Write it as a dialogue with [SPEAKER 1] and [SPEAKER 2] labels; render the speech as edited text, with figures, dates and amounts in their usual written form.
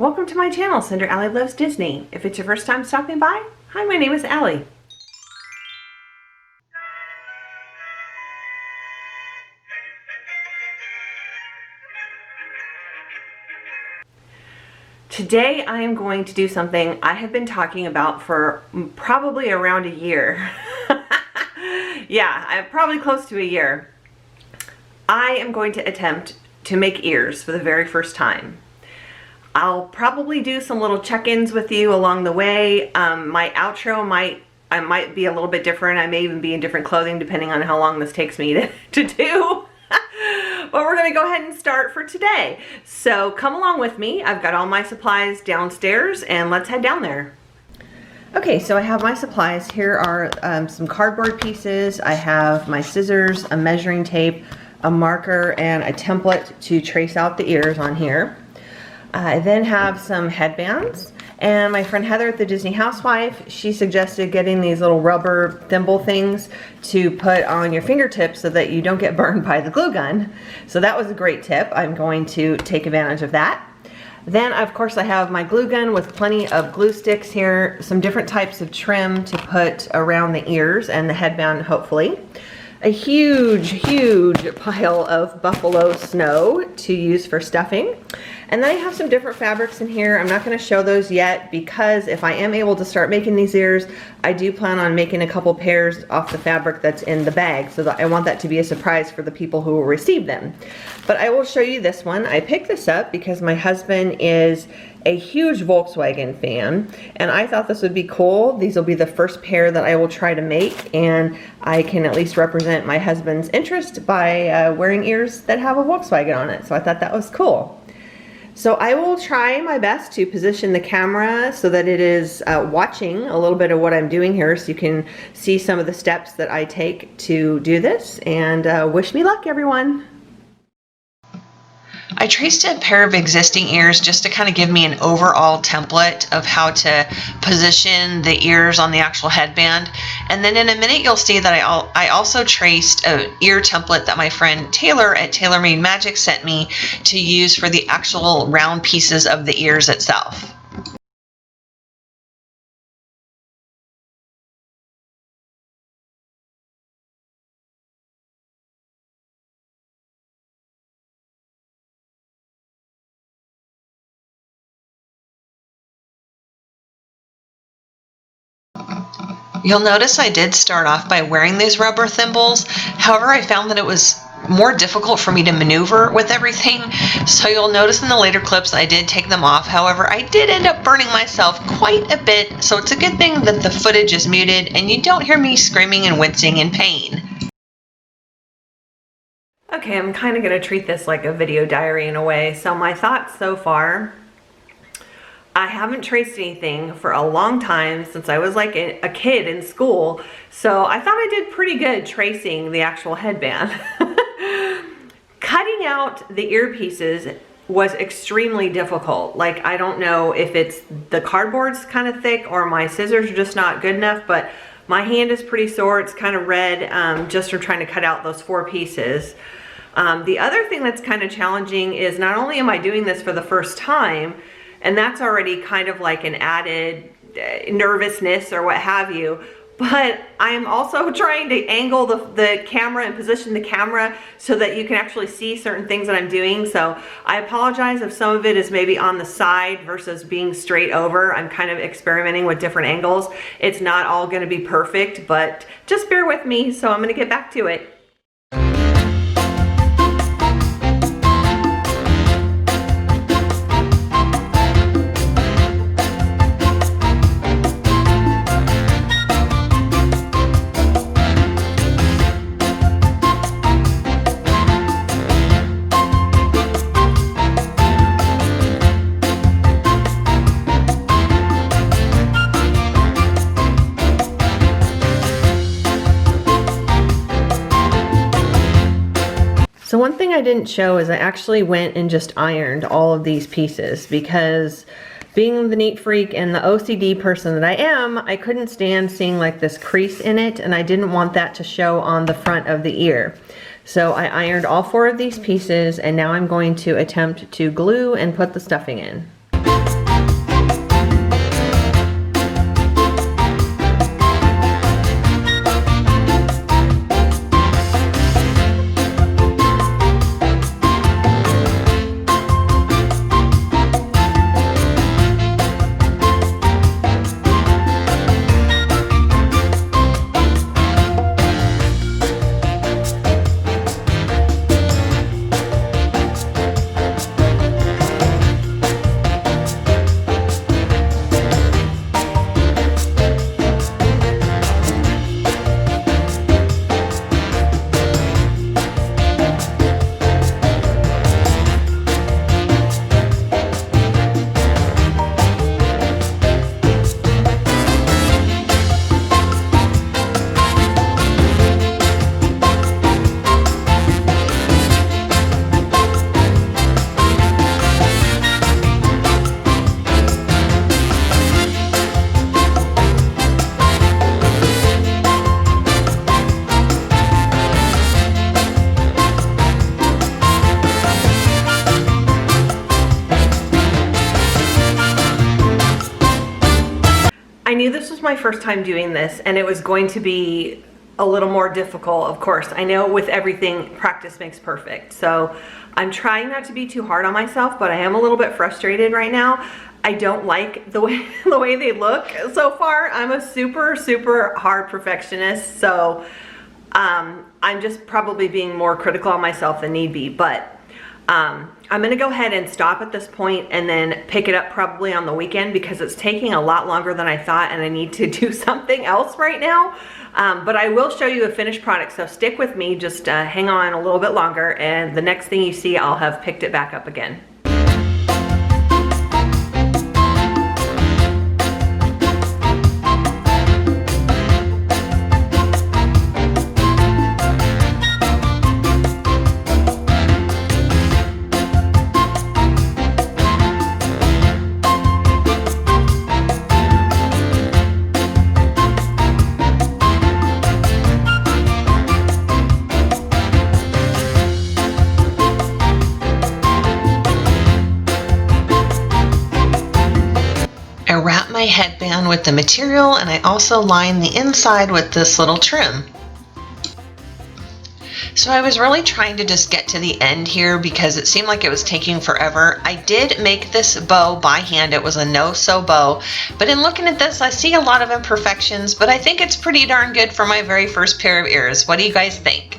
[SPEAKER 1] Welcome to my channel, Cinder Allie Loves Disney. If it's your first time stopping by, hi, my name is Allie. Today I am going to do something I have been talking about for probably around a year. Yeah, I'm probably close to a year. I am going to attempt to make ears for the very first time. I'll probably do some little check-ins with you along the way. My outro might be a little bit different. I may even be in different clothing depending on how long this takes me to do. But we're gonna go ahead and start for today. So come along with me. I've got all my supplies downstairs and let's head down there. Okay, so I have my supplies. Here are some cardboard pieces. I have my scissors, a measuring tape, a marker, and a template to trace out the ears on here. I then have some headbands, and my friend Heather at the Disney Housewife, she suggested getting these little rubber thimble things to put on your fingertips so that you don't get burned by the glue gun. So that was a great tip. I'm going to take advantage of that. Then of course I have my glue gun with plenty of glue sticks here, some different types of trim to put around the ears and the headband hopefully. A huge pile of buffalo snow to use for stuffing. And then I have some different fabrics in here. I'm not going to show those yet because if I am able to start making these ears, I do plan on making a couple pairs off the fabric that's in the bag, so that I want that to be a surprise for the people who will receive them. But I will show you this one. I picked this up because my husband is a huge Volkswagen fan, and I thought this would be cool. These will be the first pair that I will try to make, and I can at least represent my husband's interest by wearing ears that have a Volkswagen on it. So I thought that was cool. So I will try my best to position the camera so that it is watching a little bit of what I'm doing here, so you can see some of the steps that I take to do this, and wish me luck, everyone. I traced a pair of existing ears just to kind of give me an overall template of how to position the ears on the actual headband. And then in a minute you'll see that I also traced an ear template that my friend Taylor at Taylor Made Magic sent me to use for the actual round pieces of the ears itself. You'll notice I did start off by wearing these rubber thimbles. However, I found that it was more difficult for me to maneuver with everything. So you'll notice in the later clips I did take them off. However, I did end up burning myself quite a bit. So it's a good thing that the footage is muted and you don't hear me screaming and wincing in pain. Okay, I'm kind of going to treat this like a video diary in a way. So my thoughts so far: I haven't traced anything for a long time, since I was like a kid in school, so I thought I did pretty good tracing the actual headband. Cutting out the earpieces was extremely difficult. Like, I don't know if it's the cardboard's kind of thick or my scissors are just not good enough, but my hand is pretty sore. It's kind of red just from trying to cut out those 4 pieces. The other thing that's kind of challenging is not only am I doing this for the first time, and that's already kind of like an added nervousness or what have you, but I am also trying to angle the camera and position the camera so that you can actually see certain things that I'm doing. So I apologize if some of it is maybe on the side versus being straight over. I'm kind of experimenting with different angles. It's not all going to be perfect, but just bear with me. So I'm going to get back to it. So one thing I didn't show is I actually went and just ironed all of these pieces, because being the neat freak and the OCD person that I am, I couldn't stand seeing like this crease in it, and I didn't want that to show on the front of the ear. So I ironed all 4 of these pieces, and now I'm going to attempt to glue and put the stuffing in. I knew this was my first time doing this and it was going to be a little more difficult, of course. I know with everything, practice makes perfect. So I'm trying not to be too hard on myself, but I am a little bit frustrated right now. I don't like the way they look so far. I'm a super hard perfectionist, so I'm just probably being more critical on myself than need be, but I'm gonna go ahead and stop at this point and then pick it up probably on the weekend because it's taking a lot longer than I thought and I need to do something else right now. But I will show you a finished product, so stick with me, just hang on a little bit longer, and the next thing you see, I'll have picked it back up again.
[SPEAKER 2] I wrap my headband with the material and I also line the inside with this little trim. So I was really trying to just get to the end here because it seemed like it was taking forever. I did make this bow by hand. It was a no-sew bow, but in looking at this, I see a lot of imperfections, but I think it's pretty darn good for my very first pair of ears. What do you guys think?